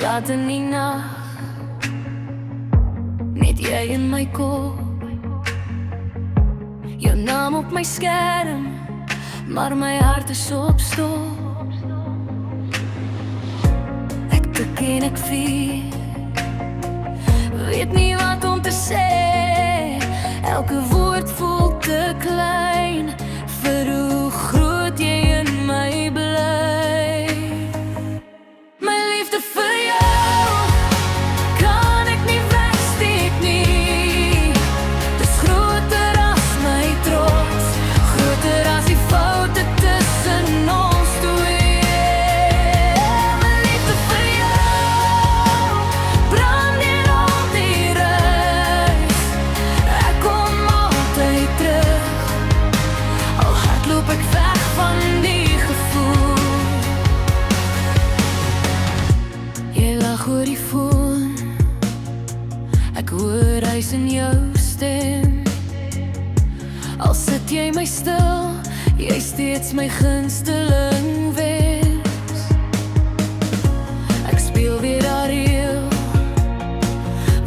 laat in die nag, net jy in my kop. Jou naam op my skerm, maar my hart is op stop. Ek tik en ek vier, weet nie wat om te sê. Elke woord voel te klein vir hoe groot jy in my bly. My liefde vir jou kan ek nie wegsteek nie. Dis groter as my trots, groter as die foute tussen ons twee. My liefde vir jou brand deur al die reis. Ek kom altyd terug, al hardloop ek weg van die gevoel. Jy lag oor die foon, ek hoor huis in jou stem. Al sit jy my stil, jy steeds my gunsteling wees. Ek speel weer daar heel,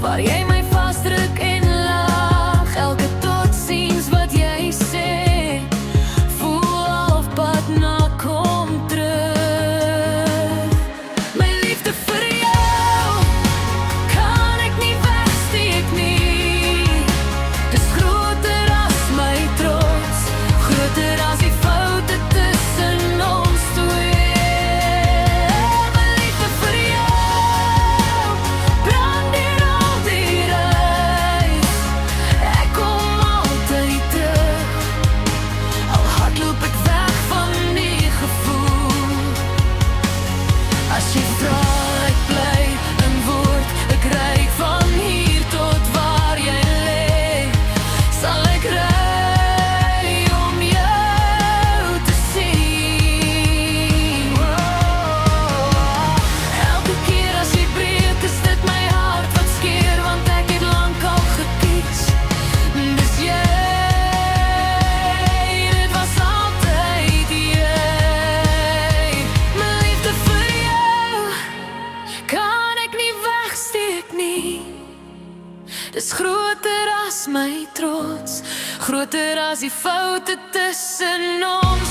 waar jy my vasdruk en lag. Elke totsiens wat jy sê, voel halfpad na kom terug. My liefde vir jou kan ek nie wegsteek nie. Dis groter as my trots, groter as die foute tussen ons twee. My liefde vir jou brand deur al die reis. Ek kom altyd terug, al hardloop ek weg van die gevoel. As jy vra, ek bly in woord, ek reik van hier tot waar jy lê. Sal ek ry om jou te sien. Elke keer as jy breek, is dit my hart wat skeer, want ek het lank al gekies. Dis jy, dit was altyd jy. My liefde vir jou kan ek nie wegsteek nie. Dis groter as my trots, groter as die foute tussen ons